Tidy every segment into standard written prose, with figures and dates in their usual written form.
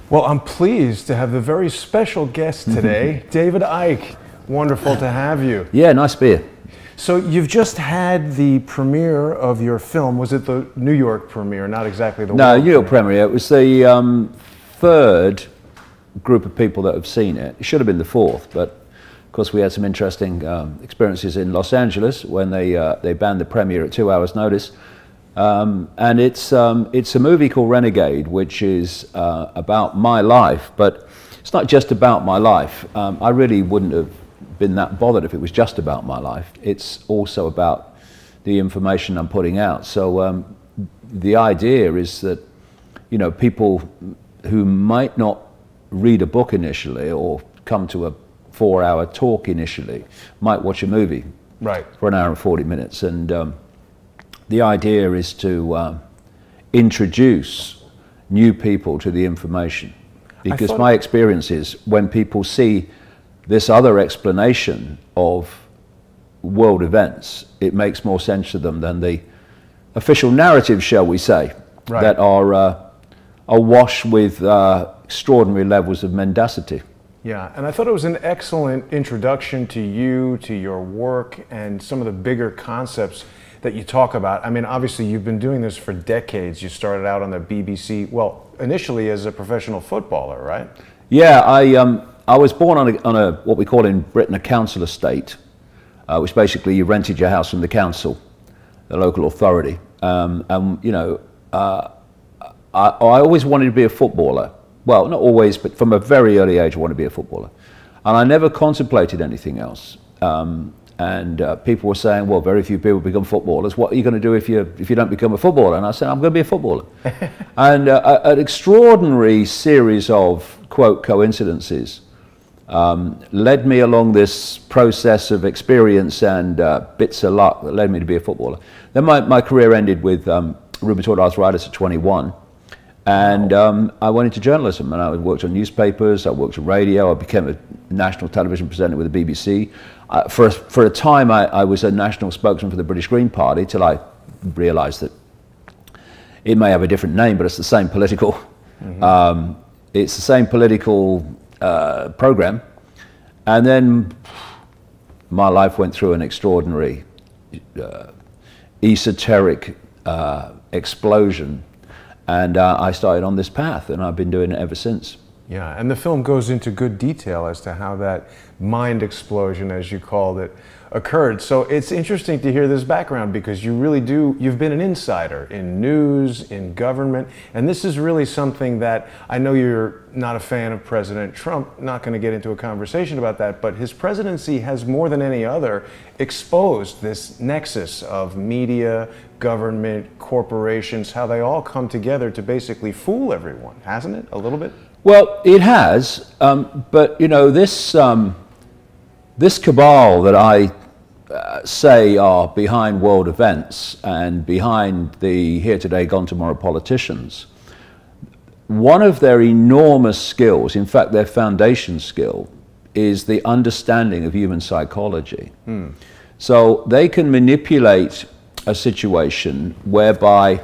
Well, I'm pleased to have the very special guest today, David Icke. Wonderful to have you. Yeah, nice to be here. So you've just had the premiere of your film. Was it the New York premiere, not exactly the No, world New York premiere. It was the third group of people that have seen it. It should have been the fourth, but of course we had some interesting experiences in Los Angeles when they banned the premiere at 2 hours' notice. And it's a movie called Renegade, which is about my life, but it's not just about my life. I really wouldn't have been that bothered if it was just about my life. It's also about the information I'm putting out. So the idea is that, you know, people who might not read a book initially or come to a 4-hour talk initially might watch a movie for an hour and 40 minutes. And the idea is to introduce new people to the information. Because my experience is when people see this other explanation of world events, it makes more sense to them than the official narrative, shall we say, that are awash with extraordinary levels of mendacity. Yeah, and I thought it was an excellent introduction to you, to your work, and some of the bigger concepts that you talk about. I mean, obviously you've been doing this for decades. You started out on the BBC, well, initially as a professional footballer, right? Yeah, I was born on a what we call in Britain a council estate, which basically you rented your house from the council, the local authority. And you know, I always wanted to be a footballer. Well, not always, but from a very early age I wanted to be a footballer. And I never contemplated anything else. People were saying, well, very few people become footballers. What are you going to do if you don't become a footballer? And I said, I'm going to be a footballer. And an extraordinary series of, quote, coincidences led me along this process of experience and bits of luck that led me to be a footballer. Then my career ended with rheumatoid arthritis at 21. And I went into journalism, and I worked on newspapers, I worked on radio, I became a national television presenter with the BBC. For a time, I was a national spokesman for the British Green Party, till I realised that it may have a different name, but it's the same political, it's the same political program. And then my life went through an extraordinary, esoteric explosion. And I started on this path, and I've been doing it ever since. Yeah, and the film goes into good detail as to how that mind explosion, as you called it, occurred. So it's interesting to hear this background, because you really you've been an insider in news, in government, and this is really something that, I know you're not a fan of President Trump, not going to get into a conversation about that, but his presidency has more than any other exposed this nexus of media, government, corporations, how they all come together to basically fool everyone, hasn't it, a little bit? Well, it has, but you know, this cabal that I say are behind world events and behind the here today, gone tomorrow politicians, one of their enormous skills, in fact their foundation skill, is the understanding of human psychology. So they can manipulate a situation whereby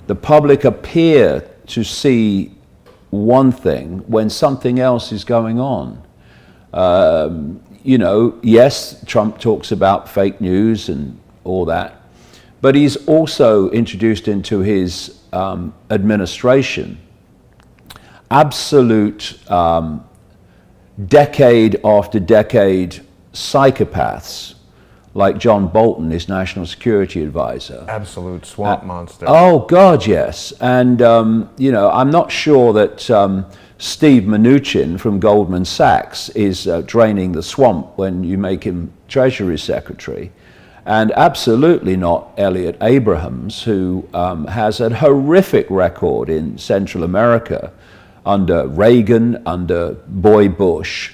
the public appear to see one thing when something else is going on. You know, yes, Trump talks about fake news and all that, but he's also introduced into his administration absolute decade after decade psychopaths, like John Bolton, his national security advisor. Absolute swamp monster. Oh, God, yes. And, you know, I'm not sure that Steve Mnuchin from Goldman Sachs is draining the swamp when you make him Treasury Secretary. And absolutely not Elliot Abrahams, who has a horrific record in Central America under Reagan, under Boy Bush.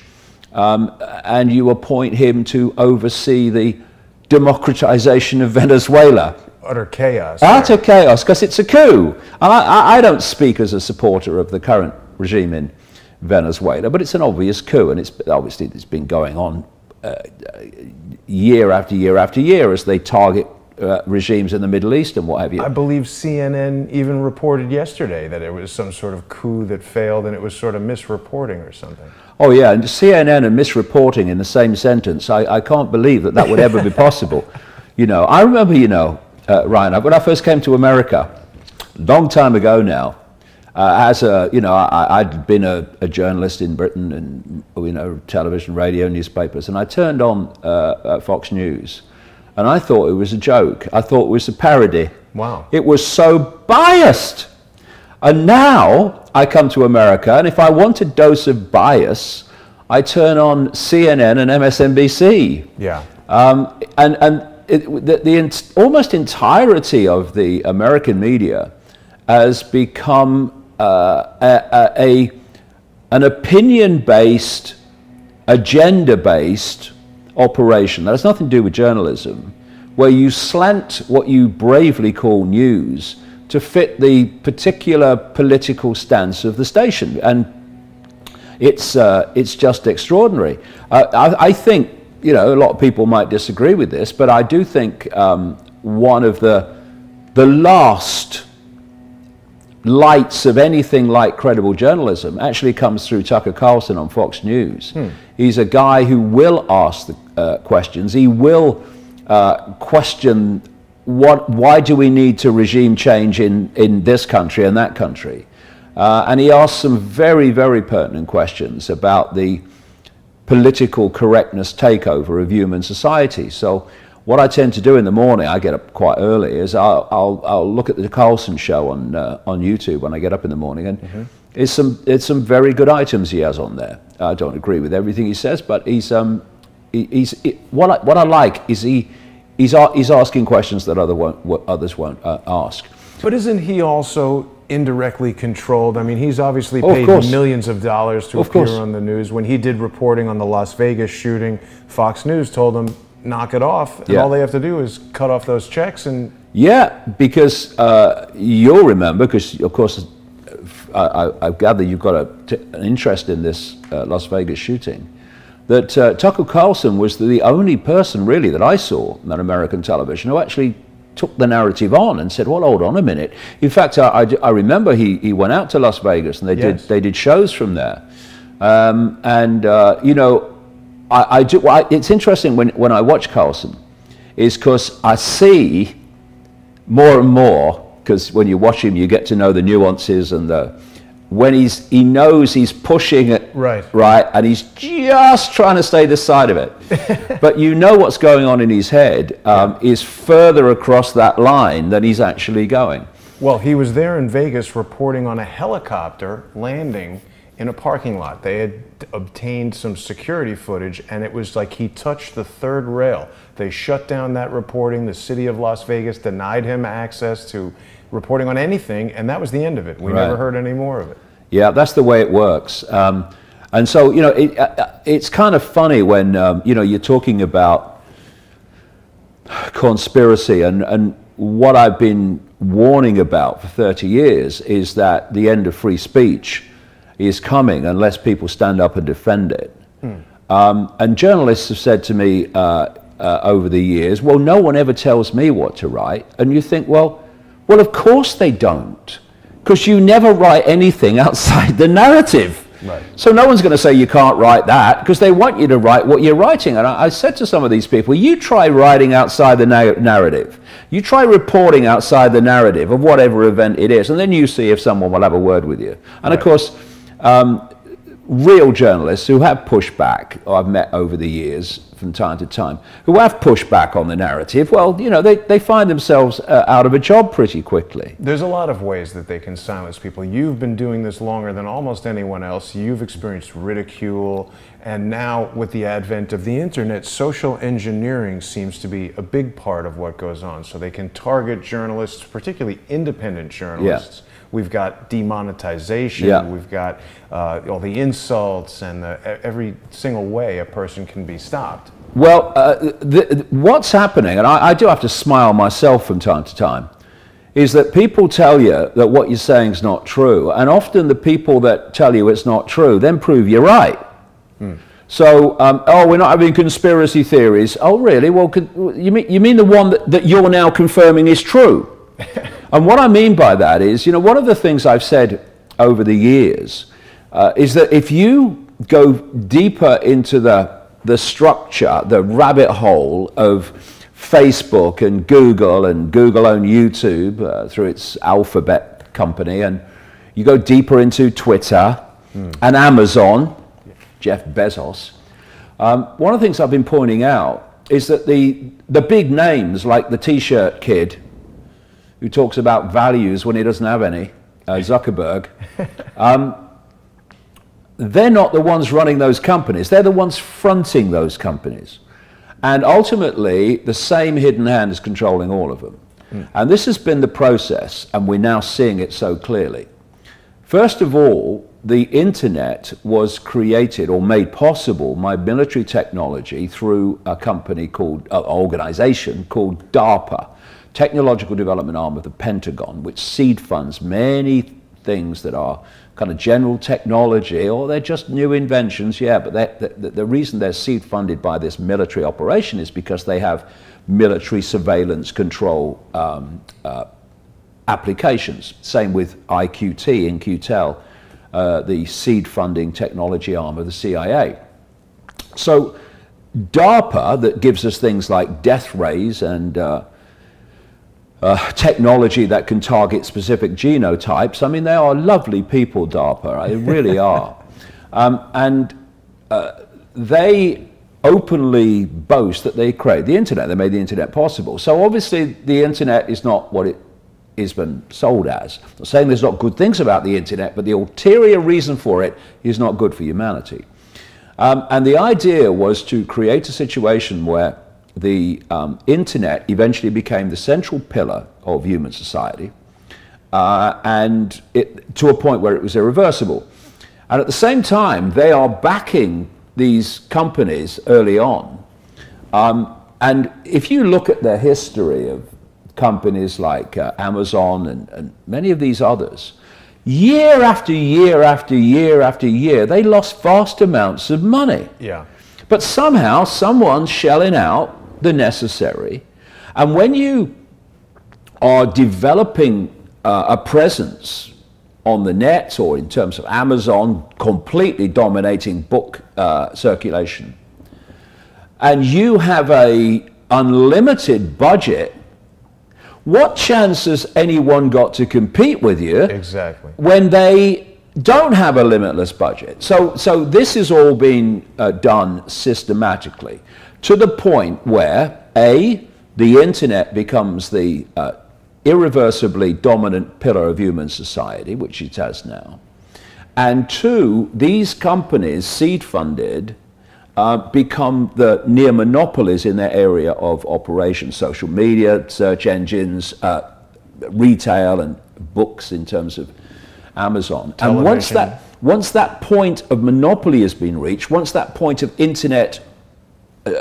And you appoint him to oversee the democratization of Venezuela. Utter chaos. Utter chaos, because it's a coup. And I don't speak as a supporter of the current regime in Venezuela, but it's an obvious coup, and it's been going on year after year after year as they target regimes in the Middle East and what have you. I believe CNN even reported yesterday that it was some sort of coup that failed and it was sort of misreporting or something. Oh yeah, and CNN and misreporting in the same sentence. I can't believe that would ever be possible. You know, I remember, Ryan, when I first came to America, long time ago now, I'd been a journalist in Britain and, television, radio, newspapers, and I turned on Fox News, and I thought it was a joke. I thought it was a parody. Wow. It was so biased. And now I come to America, and if I want a dose of bias, I turn on CNN and MSNBC. Yeah. The almost entirety of the American media has become an opinion-based, agenda-based operation that has nothing to do with journalism, where you slant what you bravely call news to fit the particular political stance of the station, and it's just extraordinary. I think, a lot of people might disagree with this, but I do think one of the last lights of anything like credible journalism actually comes through Tucker Carlson on Fox News. He's a guy who will ask the questions. He will question why do we need to regime change in this country and that country, and he asks some very, very pertinent questions about the political correctness takeover of human society. So what I tend to do in the morning, I get up quite early, is I'll look at the Carlson show on YouTube when I get up in the morning, and it's some very good items he has on there. I don't agree with everything he says, but what I like is he's asking questions that others won't ask. But isn't he also indirectly controlled? I mean, he's obviously paid millions of dollars to appear on the news. When he did reporting on the Las Vegas shooting, Fox News told him, knock it off, and all they have to do is cut off those checks. And yeah, because you'll remember, because of course I gather you've got an interest in this Las Vegas shooting, that Tucker Carlson was the only person really that I saw on American television who actually took the narrative on and said, well, hold on a minute. In fact, I remember he went out to Las Vegas and they did shows from there. It's interesting when I watch Carlson, is because I see more and more, because when you watch him, you get to know the nuances and when he knows he's pushing it right, and he's just trying to stay this side of it. But what's going on in his head is further across that line than he's actually going. Well, he was there in Vegas reporting on a helicopter landing in a parking lot. They had obtained some security footage, and it was like he touched the third rail. They shut down that reporting. The city of Las Vegas denied him access to reporting on anything, and that was the end of it. We never heard any more of it. Yeah, that's the way it works. And so, it's kind of funny when, you're talking about conspiracy, and what I've been warning about for 30 years is that the end of free speech is coming unless people stand up and defend it. And journalists have said to me over the years, well, no one ever tells me what to write. And you think, well, of course they don't, because you never write anything outside the narrative. Right. So no one's going to say you can't write that, because they want you to write what you're writing. And I said to some of these people, you try writing outside the narrative. You try reporting outside the narrative of whatever event it is, and then you see if someone will have a word with you. And of course, real journalists who have pushed back, or I've met over the years from time to time, who have pushed back on the narrative, well, they find themselves out of a job pretty quickly. There's a lot of ways that they can silence people. You've been doing this longer than almost anyone else. You've experienced ridicule, and now with the advent of the internet, social engineering seems to be a big part of what goes on. So they can target journalists, particularly independent journalists. We've got demonetization, we've got all the insults, and every single way a person can be stopped. Well, what's happening, and I do have to smile myself from time to time, is that people tell you that what you're saying is not true, and often the people that tell you it's not true then prove you're right. So, oh, we're not having conspiracy theories. Oh, really? Well, you mean the one that you're now confirming is true? And what I mean by that is, you know, one of the things I've said over the years is that if you go deeper into the structure, the rabbit hole of Facebook and Google owned YouTube through its Alphabet company, and you go deeper into Twitter and Amazon, Jeff Bezos, one of the things I've been pointing out is that the big names like the T-shirt kid who talks about values when he doesn't have any, Zuckerberg, they're not the ones running those companies. They're the ones fronting those companies. And ultimately, the same hidden hand is controlling all of them. And this has been the process, and we're now seeing it so clearly. First of all, the internet was created or made possible by military technology through a company called, organization called DARPA, Technological Development Arm of the Pentagon, which seed funds many things that are kind of general technology, or they're just new inventions, yeah, but the reason they're seed funded by this military operation is because they have military surveillance control applications. Same with IQT in QTEL, the seed funding technology arm of the CIA. So DARPA, that gives us things like death rays and technology that can target specific genotypes. I mean, they are lovely people, DARPA. They really are. They openly boast that they created the internet. They made the internet possible. So obviously, the internet is not what it has been sold as. I'm not saying there's not good things about the internet, but the ulterior reason for it is not good for humanity. And the idea was to create a situation where the internet eventually became the central pillar of human society, and to a point where it was irreversible. And at the same time, they are backing these companies early on. And if you look at the history of companies like Amazon and many of these others, year after year after year after year, they lost vast amounts of money. Yeah. But somehow, someone's shelling out the necessary. And when you are developing a presence on the net, or in terms of Amazon completely dominating book circulation, and you have a unlimited budget, what chance has anyone got to compete with you? Exactly. When they don't have a limitless budget? So this is all being done systematically, to the point where, A, the internet becomes the irreversibly dominant pillar of human society, which it has now. And two, these companies, seed funded, become the near monopolies in their area of operation: social media, search engines, retail, and books in terms of Amazon. Television. And once that point of monopoly has been reached, once that point of internet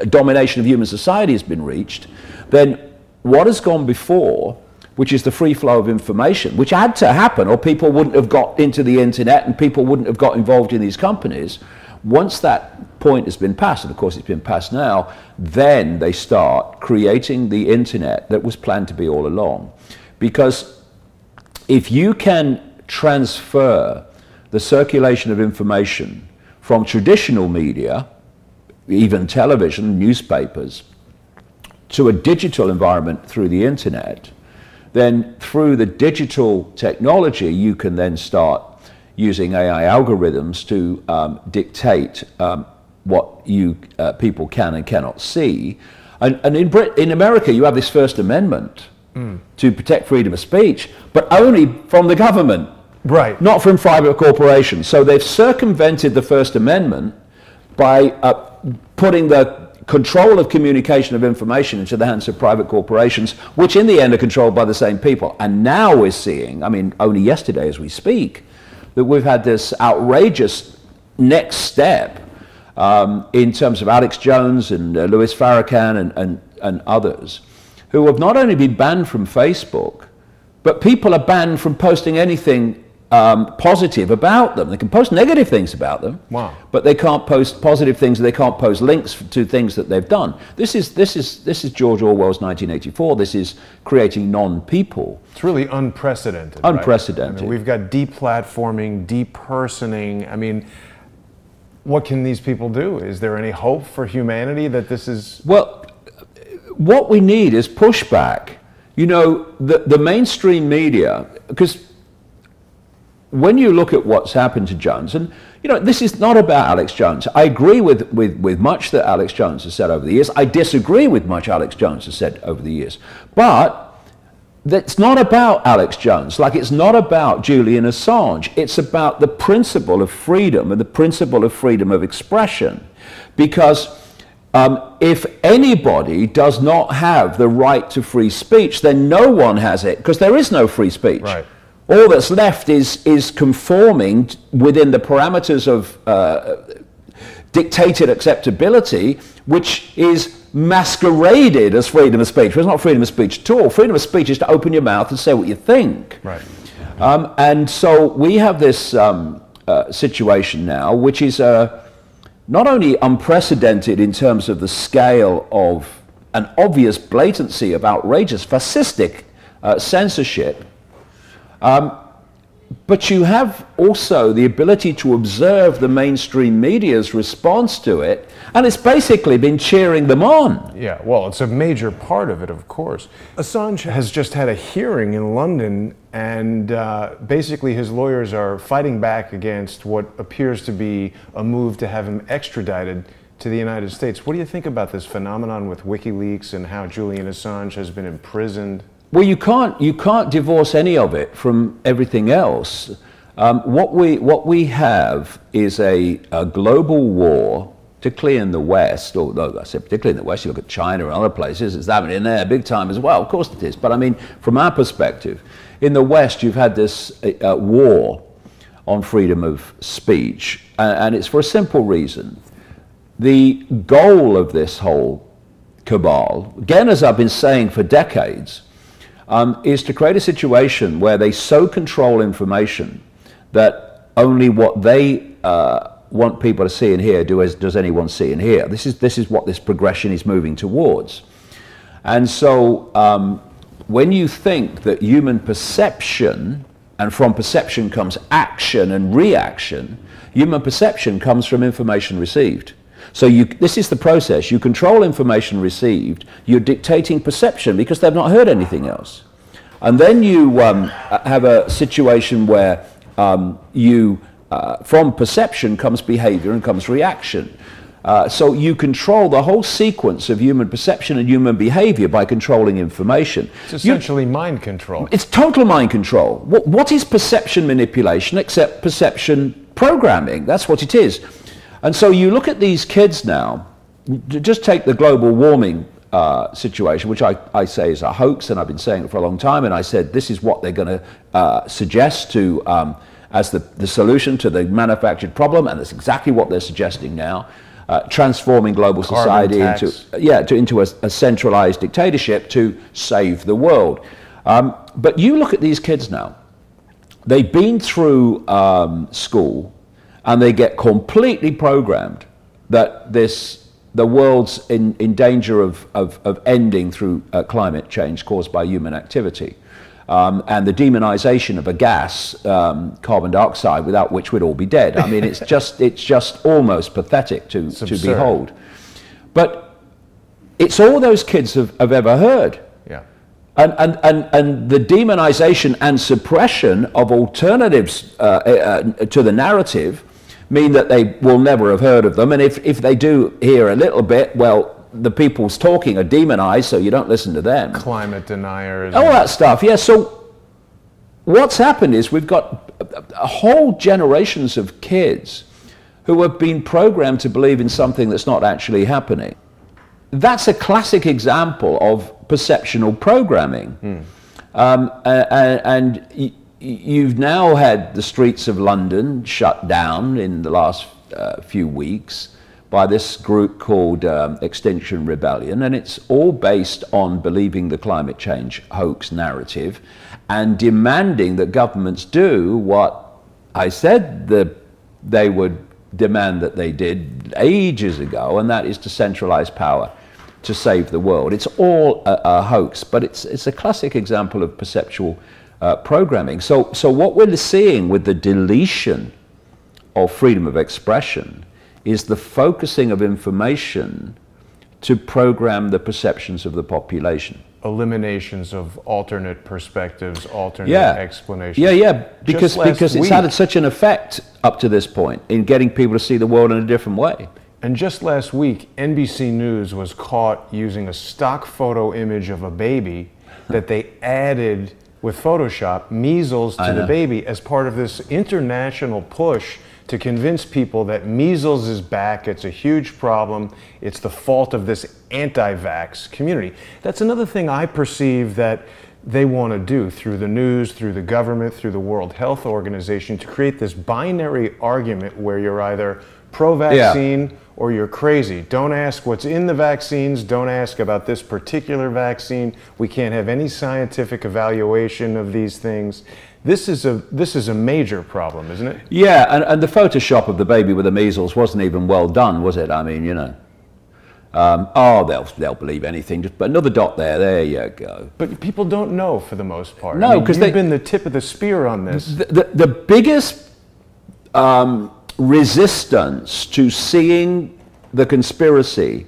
domination of human society has been reached, then what has gone before, which is the free flow of information, which had to happen or people wouldn't have got into the internet and people wouldn't have got involved in these companies, once that point has been passed, and of course it's been passed now, then they start creating the internet that was planned to be all along. Because if you can transfer the circulation of information from traditional media, even television, newspapers, to a digital environment through the internet, then through the digital technology, you can then start using AI algorithms to dictate what people can and cannot see. And in America, you have this First Amendment to protect freedom of speech, but only from the government, right? Not from private corporations. So they've circumvented the First Amendment by putting the control of communication of information into the hands of private corporations, which in the end are controlled by the same people. And now we're seeing, I mean, only yesterday as we speak, that we've had this outrageous next step in terms of Alex Jones and Louis Farrakhan and others, who have not only been banned from Facebook, but people are banned from posting anything positive about them. They can post negative things about them, Wow. but they can't post positive things. They can't post links to things that they've done. This is George Orwell's 1984. This is creating non-people. It's really unprecedented. Unprecedented. Right? I mean, we've got deplatforming, depersoning. I mean, what can these people do? Is there any hope for humanity that this is? Well, what we need is pushback. You know, the mainstream media, because when you look at what's happened to Jones, and you know, this is not about Alex Jones. I agree with much that Alex Jones has said over the years. I disagree with much Alex Jones has said over the years. But it's not about Alex Jones, like it's not about Julian Assange. It's about the principle of freedom and the principle of freedom of expression. Because if anybody does not have the right to free speech, then no one has it, because there is no free speech. Right. All that's left is conforming within the parameters of dictated acceptability, which is masqueraded as freedom of speech. Well, it's not freedom of speech at all. Freedom of speech is to open your mouth and say what you think. Right. And so we have this situation now, which is not only unprecedented in terms of the scale of an obvious blatancy of outrageous fascistic censorship, but you have also the ability to observe the mainstream media's response to it, and it's basically been cheering them on. Yeah, well, it's a major part of it, of course. Assange has just had a hearing in London, and basically his lawyers are fighting back against what appears to be a move to have him extradited to the United States. What do you think about this phenomenon with WikiLeaks and how Julian Assange has been imprisoned? Well, you can't divorce any of it from everything else. What we have is a global war, particularly in the West, although I said particularly in the West, you look at China and other places, it's happening in there big time as well. Of course it is. But I mean, from our perspective, in the West, you've had this war on freedom of speech, and it's for a simple reason. The goal of this whole cabal, again, as I've been saying for decades, is to create a situation where they so control information that only what they want people to see and hear does anyone see and hear. This is what this progression is moving towards. And so when you think that human perception, and from perception comes action and reaction, human perception comes from information received. So this is the process. You control information received, you're dictating perception because they've not heard anything else. And then you have a situation where from perception comes behavior and comes reaction. So you control the whole sequence of human perception and human behavior by controlling information. It's essentially mind control. It's total mind control. What is perception manipulation except perception programming? That's what it is. And so you look at these kids now, just take the global warming situation, which I say is a hoax, and I've been saying it for a long time, and I said this is what they're going to suggest to as the solution to the manufactured problem, and that's exactly what they're suggesting now, transforming global society into a centralized dictatorship to save the world. But you look at these kids now, they've been through school, and they get completely programmed that the world's in danger of ending through climate change caused by human activity. And the demonization of a gas, carbon dioxide, without which we'd all be dead. I mean, it's just almost pathetic to behold. But it's all those kids have ever heard. Yeah. And the demonization and suppression of alternatives to the narrative mean that they will never have heard of them. And if they do hear a little bit, well, the people's talking are demonized, so you don't listen to them. Climate deniers. All that stuff, yeah. So what's happened is we've got a whole generations of kids who have been programmed to believe in something that's not actually happening. That's a classic example of perceptional programming. And you've now had the streets of London shut down in the last few weeks by this group called Extinction Rebellion, and it's all based on believing the climate change hoax narrative and demanding that governments do what I said that they would demand that they did ages ago, and that is to centralize power to save the world. It's all a hoax, but it's a classic example of perceptual programming. So what we're seeing with the deletion of freedom of expression is the focusing of information to program the perceptions of the population. Eliminations of alternate perspectives, alternate explanations. Yeah, because it's had such an effect up to this point in getting people to see the world in a different way. And just last week, NBC News was caught using a stock photo image of a baby that they added with Photoshop, measles, to the baby as part of this international push to convince people that measles is back, it's a huge problem, it's the fault of this anti-vax community. That's another thing I perceive that they want to do through the news, through the government, through the World Health Organization, to create this binary argument where you're either pro-vaccine or you're crazy. Don't ask what's in the vaccines, don't ask about this particular vaccine, we can't have any scientific evaluation of these things. This is a major problem, isn't it? Yeah, and the Photoshop of the baby with the measles wasn't even well done, was it? I mean, you know. They'll believe anything. Just put another dot there. There you go. But people don't know for the most part. No, because you've been the tip of the spear on this. The biggest resistance to seeing the conspiracy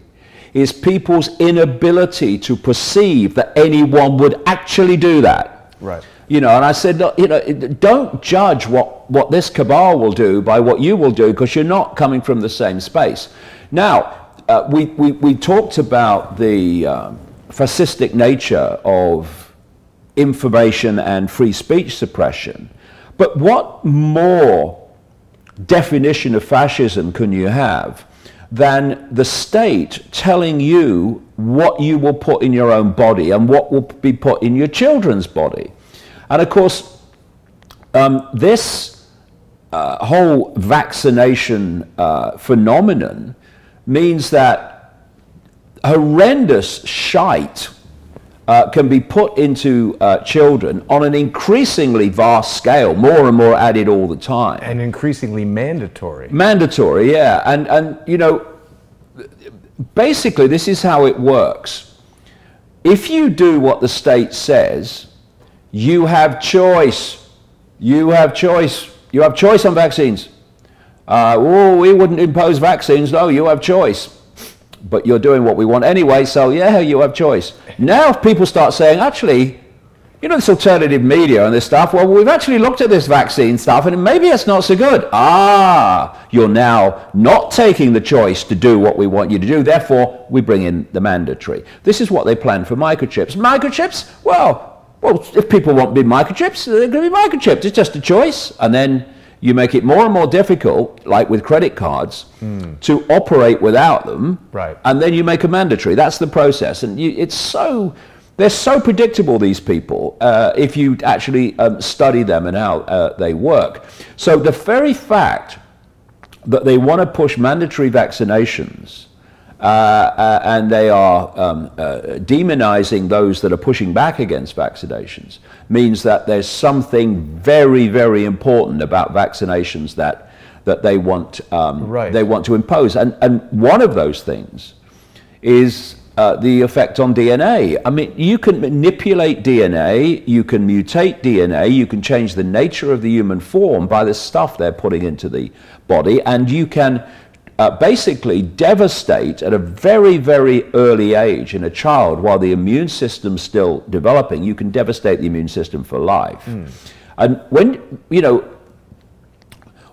is people's inability to perceive that anyone would actually do that. Right. You know, and I said, look, you know, don't judge what this cabal will do by what you will do, because you're not coming from the same space. Now, we talked about the fascistic nature of information and free speech suppression, but what more definition of fascism can you have than the state telling you what you will put in your own body and what will be put in your children's body? And of course, this whole vaccination phenomenon means that horrendous shite can be put into children on an increasingly vast scale, more and more added all the time. And increasingly mandatory. Mandatory, yeah. And you know, basically this is how it works. If you do what the state says, you have choice. You have choice. You have choice on vaccines. We wouldn't impose vaccines. No, you have choice. But you're doing what we want anyway, so yeah, you have choice. Now if people start saying, actually, you know, this alternative media and this stuff, well, we've actually looked at this vaccine stuff and maybe it's not so good. You're now not taking the choice to do what we want you to do, therefore we bring in the mandatory. This is what they plan for microchips. Microchips? Well, if people want big microchips, they're going to be microchips. It's just a choice. And then you make it more and more difficult, like with credit cards, to operate without them. Right. And then you make a mandatory. That's the process. And they're so predictable, these people, if you actually study them and how they work. So the very fact that they want to push mandatory vaccinations and they are demonizing those that are pushing back against vaccinations means that there's something very, very important about vaccinations that they want they want to impose. And one of those things is the effect on DNA. I mean, you can manipulate DNA, you can mutate DNA, you can change the nature of the human form by the stuff they're putting into the body, and you can basically devastate at a very, very early age in a child while the immune system's still developing. You can devastate the immune system for life. And when, you know,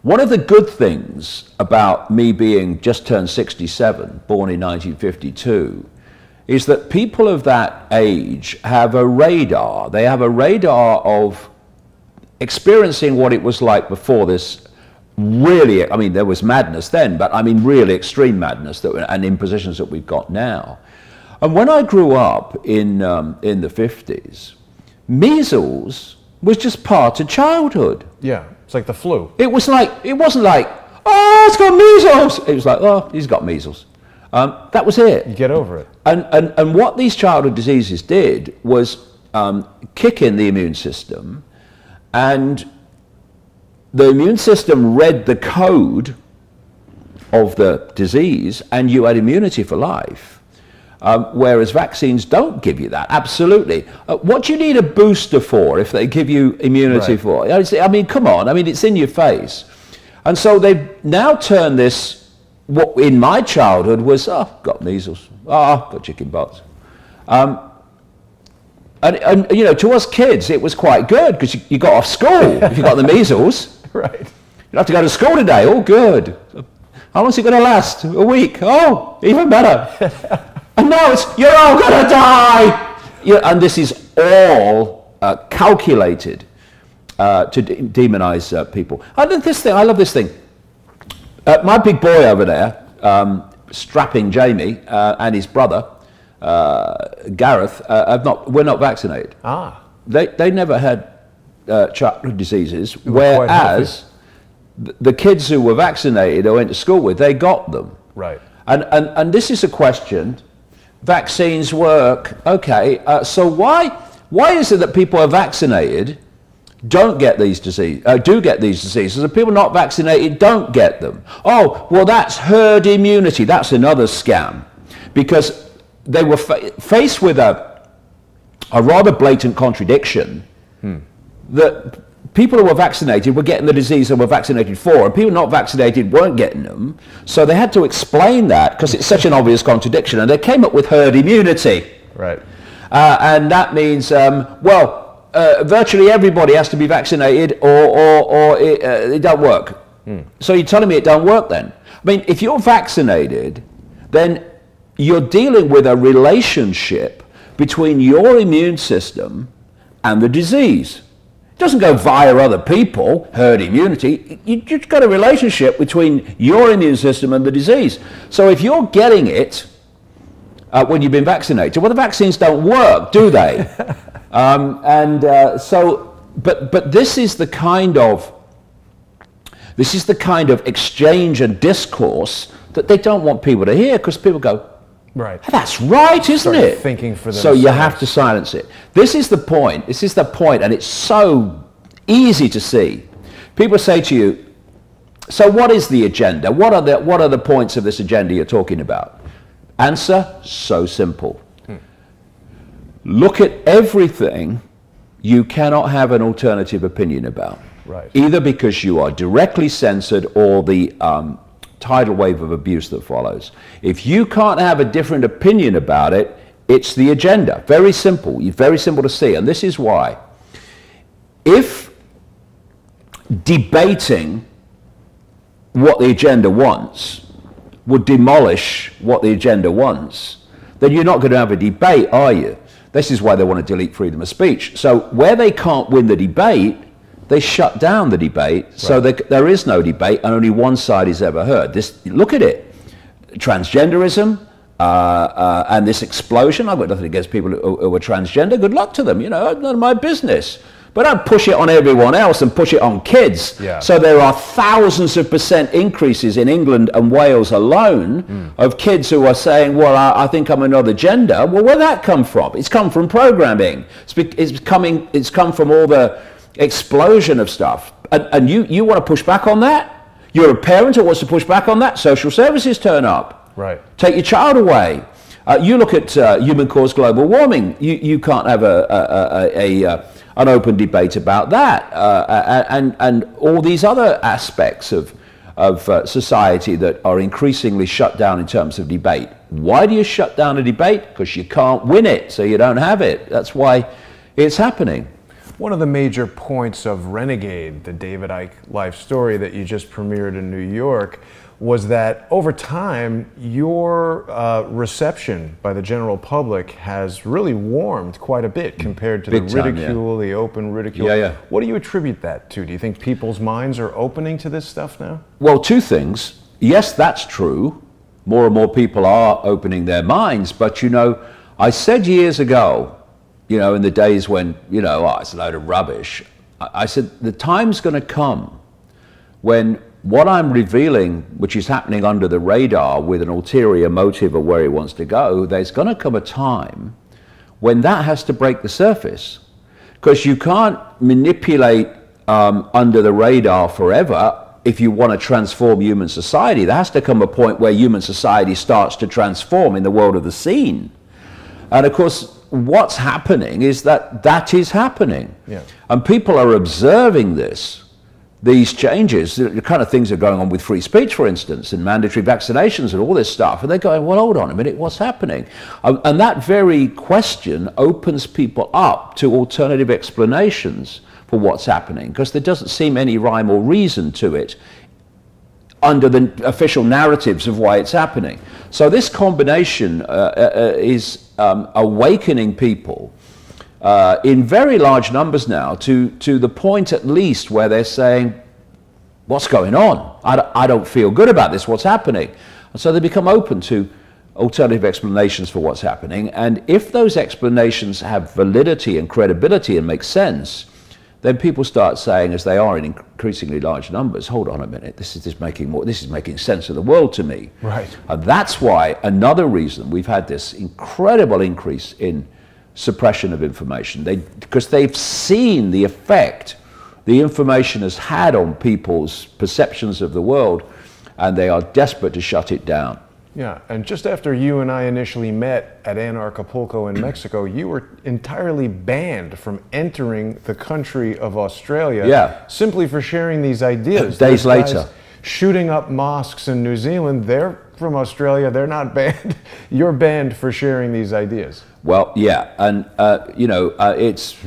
one of the good things about me being just turned 67, born in 1952, is that people of that age have a radar. They have a radar of experiencing what it was like before this. Really, I mean, there was madness then, but I mean really extreme madness and impositions that we've got now. And when I grew up in the 50s, measles was just part of childhood. Yeah, it's like the flu. It wasn't like, oh, it's got measles. It was like, oh, he's got measles. That was it. You get over it. And what these childhood diseases did was kick in the immune system and the immune system read the code of the disease and you had immunity for life. Whereas vaccines don't give you that, absolutely. What do you need a booster for if they give you immunity for? I mean, come on, I mean, it's in your face. And so they've now turned this, what in my childhood was, got measles, got chicken pox. And you know, to us kids, it was quite good because you got off school if you got the measles. Right. You don't have to go to school today, all good. How long is it going to last? A week? Oh, even better. And now it's, you're all going to die. And this is all calculated to demonize people. I love this thing. My big boy over there, strapping Jamie and his brother, Gareth, we're not vaccinated. They never had childhood diseases, whereas the kids who were vaccinated, I went to school with, they got them. Right. And this is a question. Vaccines work, okay. So why is it that people are vaccinated don't get these diseases, do get these diseases, and people not vaccinated don't get them? Oh, well, that's herd immunity. That's another scam, because they were faced with a rather blatant contradiction that people who were vaccinated were getting the disease they were vaccinated for, and people not vaccinated weren't getting them. So they had to explain that because it's such an obvious contradiction, and they came up with herd immunity. Right. And that means, virtually everybody has to be vaccinated or it don't work. So you're telling me it don't work then? I mean, if you're vaccinated, then you're dealing with a relationship between your immune system and the disease. It doesn't go via other people, herd immunity. You've got a relationship between your immune system and the disease. So if you're getting it when you've been vaccinated, well, the vaccines don't work, do they? But this is the kind of exchange and discourse that they don't want people to hear, because people go, right, that's right, isn't it? Thinking for themselves. So you have to silence it. This is the point, and it's so easy to see. People say to you, so what is the agenda? What are the points of this agenda you're talking about? Answer, so simple. Look at everything you cannot have an alternative opinion about. Right. Either because you are directly censored or the tidal wave of abuse that follows. If you can't have a different opinion about it, it's the agenda. Very simple. Very simple to see. And this is why. If debating what the agenda wants would demolish what the agenda wants, then you're not going to have a debate, are you? This is why they want to delete freedom of speech. So where they can't win the debate, they shut down the debate, so there is no debate and only one side is ever heard. Look at it. Transgenderism and this explosion. I've got nothing against people who are transgender. Good luck to them. You know, none of my business. But don't push it on everyone else and push it on kids. Yeah. So there are thousands of % increases in England and Wales alone of kids who are saying, well, I think I'm another gender. Well, where'd that come from? It's come from programming. It's come from all the explosion of stuff. And you want to push back on that? You're a parent who wants to push back on that? Social services turn up. Right. Take your child away. You look at human-caused global warming. You can't have an open debate about that, and all these other aspects of society that are increasingly shut down in terms of debate. Why do you shut down a debate? Because you can't win it, so you don't have it. That's why it's happening. One of the major points of Renegade, the David Icke life story that you just premiered in New York, was that over time, your reception by the general public has really warmed quite a bit compared to Big the time, ridicule, the open ridicule. Yeah. What do you attribute that to? Do you think people's minds are opening to this stuff now? Well, two things. Yes, that's true. More and more people are opening their minds. But, you know, I said years ago, you know, in the days when, you know, it's a load of rubbish, I said the time's going to come when what I'm revealing, which is happening under the radar with an ulterior motive of where he wants to go, there's going to come a time when that has to break the surface. Because you can't manipulate under the radar forever. If you want to transform human society, there has to come a point where human society starts to transform in the world of the seen. And of course, what's happening is that is happening. Yeah. And people are observing these changes, the kind of things that are going on with free speech, for instance, and mandatory vaccinations and all this stuff. And they're going, well, hold on a minute, what's happening? And that very question opens people up to alternative explanations for what's happening, because there doesn't seem any rhyme or reason to it under the official narratives of why it's happening. So this combination is awakening people in very large numbers now to the point at least where they're saying, what's going on? I don't feel good about this, what's happening? And so they become open to alternative explanations for what's happening. And if those explanations have validity and credibility and make sense, then people start saying, as they are in increasingly large numbers, hold on a minute, this is making sense of the world to me. Right. And that's why, another reason we've had this incredible increase in suppression of information, because they've seen the effect the information has had on people's perceptions of the world, and they are desperate to shut it down. Yeah, and just after you and I initially met at Acapulco in Mexico, you were entirely banned from entering the country of Australia simply for sharing these ideas. Days later. Shooting up mosques in New Zealand, they're from Australia, they're not banned. You're banned for sharing these ideas. Well, yeah, and it's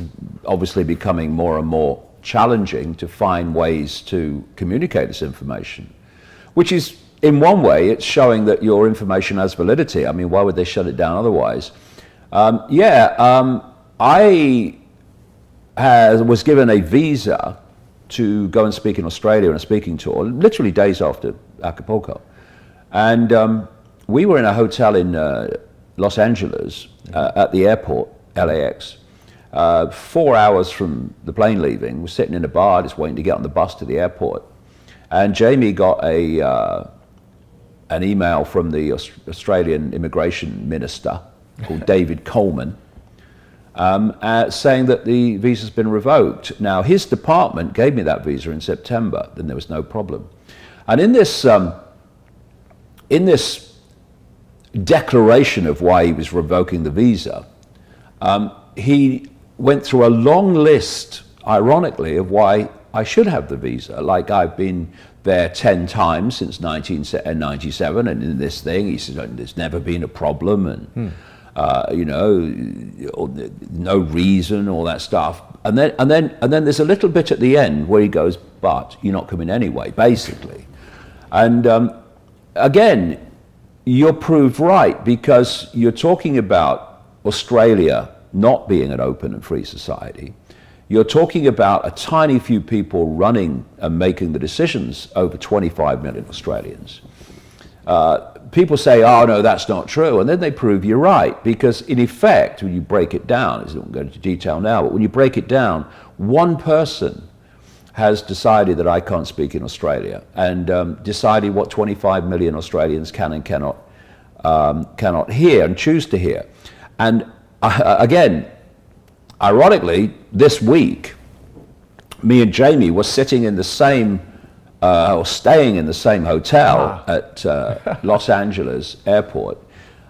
obviously becoming more and more challenging to find ways to communicate this information, which is, in one way, it's showing that your information has validity. I mean, why would they shut it down otherwise? I was given a visa to go and speak in Australia on a speaking tour, literally days after Acapulco. And we were in a hotel in Los Angeles at the airport, LAX. 4 hours from the plane leaving, we're sitting in a bar just waiting to get on the bus to the airport. And Jamie got an email from the Australian immigration minister called David Coleman, saying that the visa's been revoked. Now, his department gave me that visa in September, then there was no problem. And in this declaration of why he was revoking the visa, he went through a long list, ironically, of why I should have the visa. Like, I've been there 10 times since 1997, and in this thing, he said, there's never been a problem, and no reason, all that stuff. And then there's a little bit at the end where he goes, but you're not coming anyway, basically. And again, you're proved right, because you're talking about Australia not being an open and free society. You're talking about a tiny few people running and making the decisions over 25 million Australians. People say, oh no, that's not true, and then they prove you're right, because in effect, when you break it down, I won't go into detail now, but when you break it down, one person has decided that I can't speak in Australia, and decided what 25 million Australians can and cannot hear and choose to hear. And again, ironically, this week, me and Jamie were sitting in the same, or staying in the same hotel at Los Angeles airport.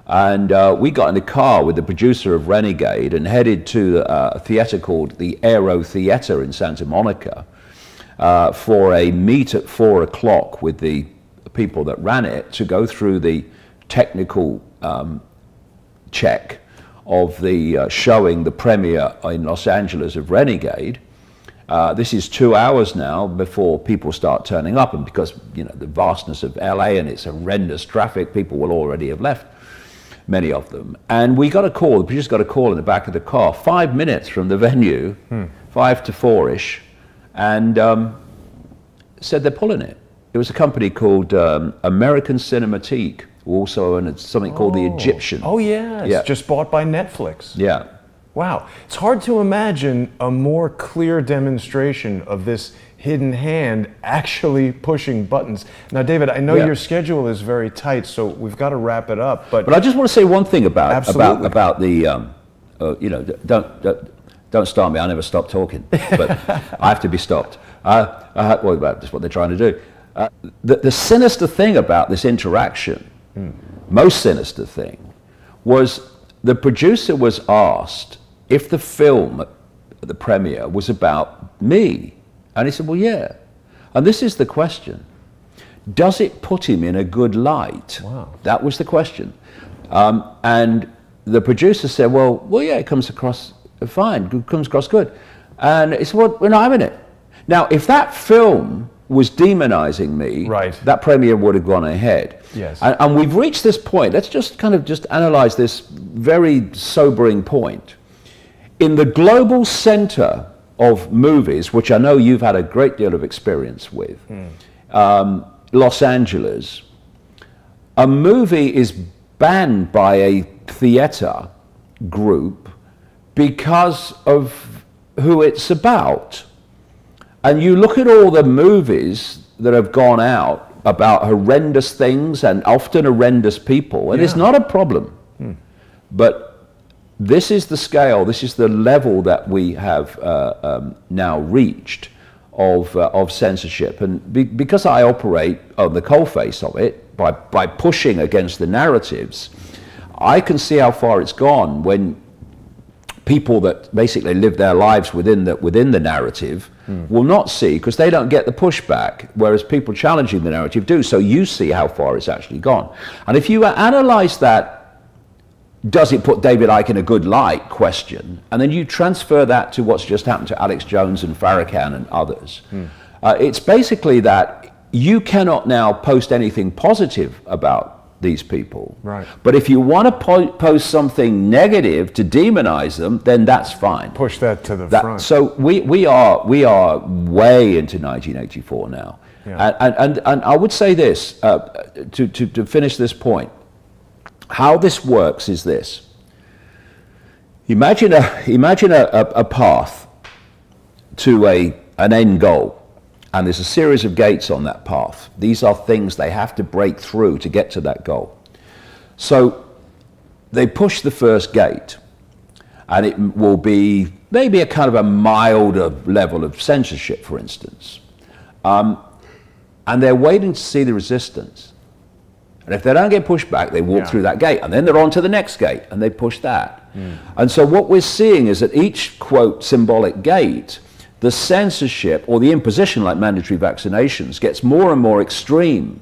And we got in a car with the producer of Renegade and headed to a theater called the Aero Theater in Santa Monica for a meet at 4 o'clock with the people that ran it to go through the technical check of the showing, the premiere in Los Angeles of Renegade. This is 2 hours now before people start turning up, and because the vastness of LA and its horrendous traffic, people will already have left, many of them. And we got a call, the producer got a call in the back of the car, 5 minutes from the venue, 5 to 4-ish, and said they're pulling it. It was a company called American Cinematique, also in something called the Egyptian. Oh yeah, it's just bought by Netflix. Yeah. Wow, it's hard to imagine a more clear demonstration of this hidden hand actually pushing buttons. Now, David, I know your schedule is very tight, so we've got to wrap it up. But I just want to say one thing about the Don't start me, I never stop talking, but I have to be stopped. Well, that's what they're trying to do. The sinister thing about this interaction, most sinister thing, was the producer was asked if the film at the premiere was about me. And he said, well, yeah. And this is the question. Does it put him in a good light? Wow. That was the question. And the producer said, well, yeah, it comes across fine, it comes across good. And he said, well, we're not having it. Now, if that film was demonizing me, right, that premiere would have gone ahead. Yes. And we've reached this point. Let's just analyze this very sobering point. In the global center of movies, which I know you've had a great deal of experience with, Los Angeles, a movie is banned by a theater group because of who it's about. And you look at all the movies that have gone out about horrendous things and often horrendous people, and it's not a problem. But this is the scale, this is the level that we have now reached of censorship. And because I operate on the coalface of it, by pushing against the narratives, I can see how far it's gone when people that basically live their lives within the narrative will not see, because they don't get the pushback, whereas people challenging the narrative do. So you see how far it's actually gone. And if you analyze that, does it put David Icke in a good light question, and then you transfer that to what's just happened to Alex Jones and Farrakhan and others, it's basically that you cannot now post anything positive about these people. Right. But if you want to post something negative to demonize them, then that's fine. Push that to the front. So we are way into 1984 now. Yeah. And I would say this, to finish this point, how this works is this. Imagine a path to an end goal. And there's a series of gates on that path. These are things they have to break through to get to that goal. So they push the first gate, and it will be maybe a kind of a milder level of censorship, for instance. And they're waiting to see the resistance. And if they don't get pushed back, they walk through that gate, and then they're on to the next gate, and they push that. And so what we're seeing is at each, quote, symbolic gate, the censorship or the imposition, like mandatory vaccinations, gets more and more extreme.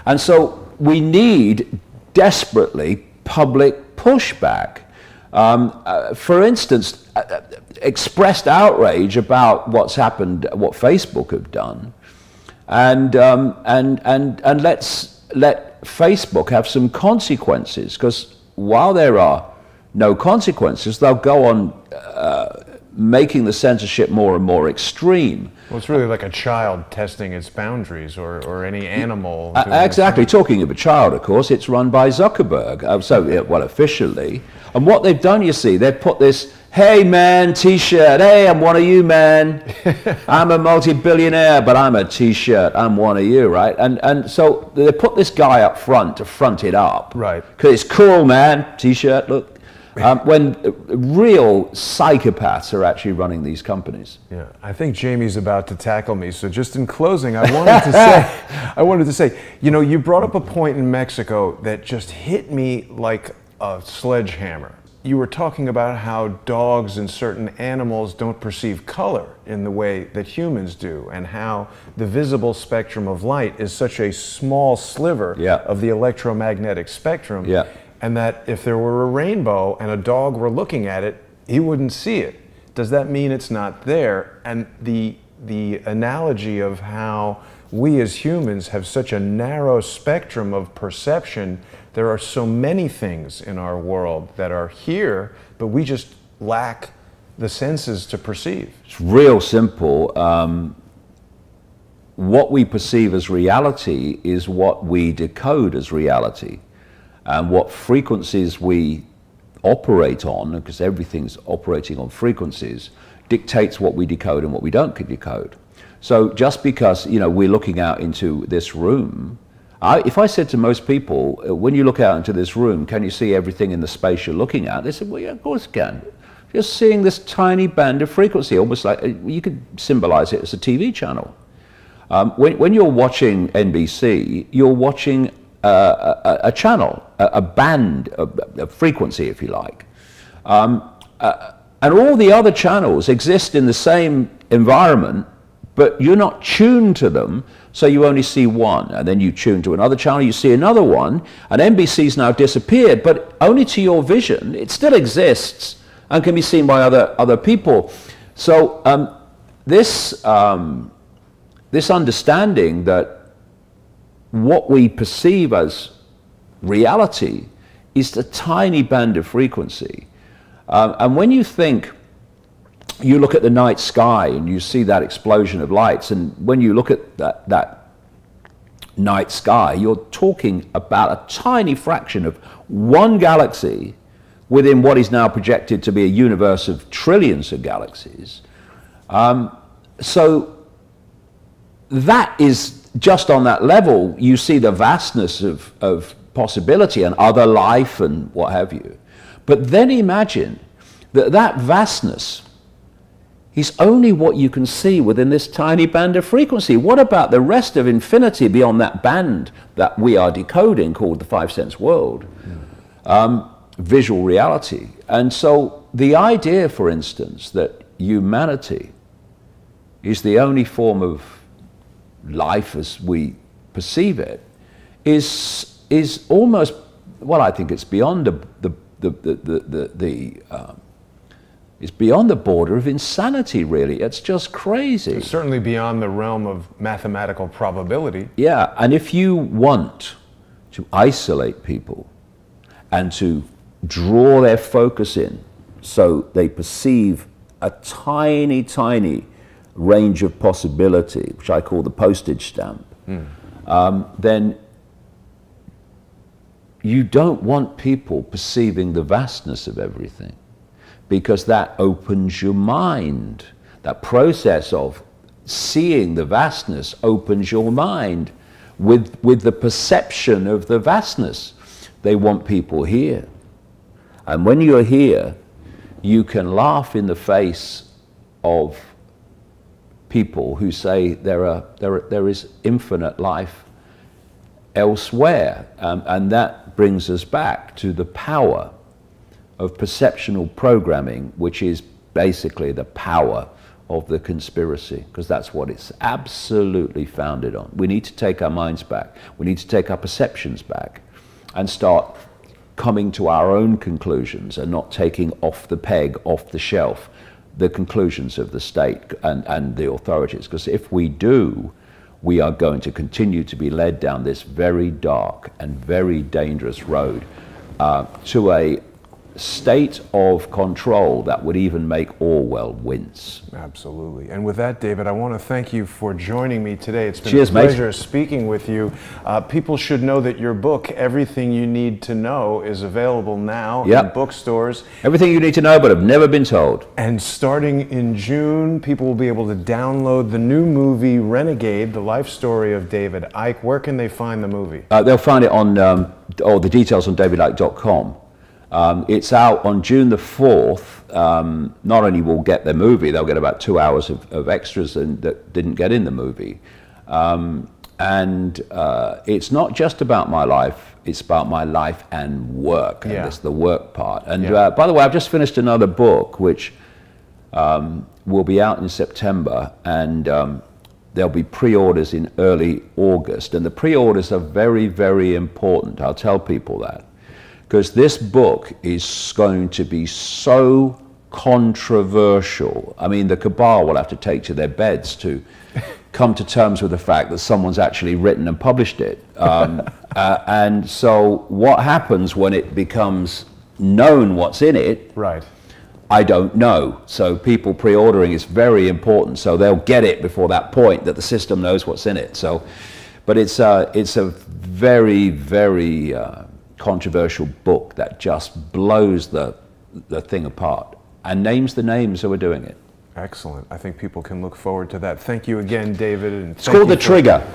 And so we need desperately public pushback. For instance, expressed outrage about what's happened, what Facebook have done, and let's let Facebook have some consequences, because while there are no consequences, they'll go on making the censorship more and more extreme. Well, it's really like a child testing its boundaries, or any animal. Exactly. Talking of a child, of course, it's run by Zuckerberg. Well, officially. And what they've done, you see, they've put this, hey man, t-shirt, hey, I'm one of you, man. I'm a multi-billionaire, but I'm a t-shirt, I'm one of you, right? And so they put this guy up front to front it up. Right. Because it's cool, man, t-shirt, look. When real psychopaths are actually running these companies. Yeah, I think Jamie's about to tackle me. So just in closing, I wanted to say, you brought up a point in Mexico that just hit me like a sledgehammer. You were talking about how dogs and certain animals don't perceive color in the way that humans do, and how the visible spectrum of light is such a small sliver of the electromagnetic spectrum. Yeah. And that if there were a rainbow and a dog were looking at it, he wouldn't see it. Does that mean it's not there? And the analogy of how we as humans have such a narrow spectrum of perception, there are so many things in our world that are here, but we just lack the senses to perceive. It's real simple. What we perceive as reality is what we decode as reality. And what frequencies we operate on, because everything's operating on frequencies, dictates what we decode and what we don't decode. So just because we're looking out into this room, if I said to most people, when you look out into this room, can you see everything in the space you're looking at? They said, well, yeah, of course you can. just seeing this tiny band of frequency, almost like you could symbolize it as a TV channel. When you're watching NBC, you're watching a channel, a band, a frequency, if you like. And all the other channels exist in the same environment, but you're not tuned to them, so you only see one. And then you tune to another channel, you see another one, and NBC's now disappeared, but only to your vision. It still exists and can be seen by other people. So this understanding that what we perceive as reality is a tiny band of frequency. And when you look at the night sky and you see that explosion of lights, and when you look at that night sky, you're talking about a tiny fraction of one galaxy within what is now projected to be a universe of trillions of galaxies. So that is just on that level, you see the vastness of possibility and other life and what have you. But then imagine that vastness is only what you can see within this tiny band of frequency. What about the rest of infinity beyond that band that we are decoding called the five sense world? Visual reality. And so the idea, for instance, that humanity is the only form of life as we perceive it is almost, well, I think it's beyond it's beyond the border of insanity, really. It's just crazy. It's certainly beyond the realm of mathematical probability. Yeah, and if you want to isolate people and to draw their focus in so they perceive a tiny, tiny range of possibility, which I call the postage stamp, then you don't want people perceiving the vastness of everything, because that opens your mind. That process of seeing the vastness opens your mind with the perception of the vastness. They want people here. And when you're here, you can laugh in the face of people who say there is infinite life elsewhere. And that brings us back to the power of perceptual programming, which is basically the power of the conspiracy, because that's what it's absolutely founded on. We need to take our minds back. We need to take our perceptions back and start coming to our own conclusions and not taking off the peg, off the shelf, the conclusions of the state and the authorities. Because if we do, we are going to continue to be led down this very dark and very dangerous road to a state of control that would even make Orwell wince. Absolutely. And with that, David, I want to thank you for joining me today. It's been Cheers, a pleasure speaking with you. People should know that your book, Everything You Need to Know, is available now in bookstores. Everything you need to know but have never been told. And starting in June, people will be able to download the new movie, Renegade, the life story of David Icke. Where can they find the movie? They'll find it on, all the details on davidicke.com. It's out on June the 4th. Not only will get the movie, they'll get about 2 hours of extras that didn't get in the movie. And it's not just about my life, it's about my life and work, and it's the work part. And by the way, I've just finished another book, which will be out in September, and there'll be pre-orders in early August. And the pre-orders are very, very important. I'll tell people that. Because this book is going to be so controversial. I mean, the cabal will have to take to their beds to come to terms with the fact that someone's actually written and published it. And so what happens when it becomes known what's in it, I don't know. So people pre-ordering is very important. So they'll get it before that point that the system knows what's in it. So, but it's a very, very controversial book that just blows the thing apart and names the names who are doing it. Excellent. I think people can look forward to that. Thank you again, David. And it's called The Trigger.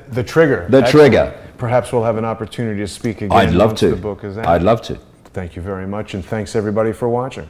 The Trigger. The Trigger. Perhaps we'll have an opportunity to speak again. I'd love to. The book is out. I'd love to. Thank you very much, and thanks everybody for watching.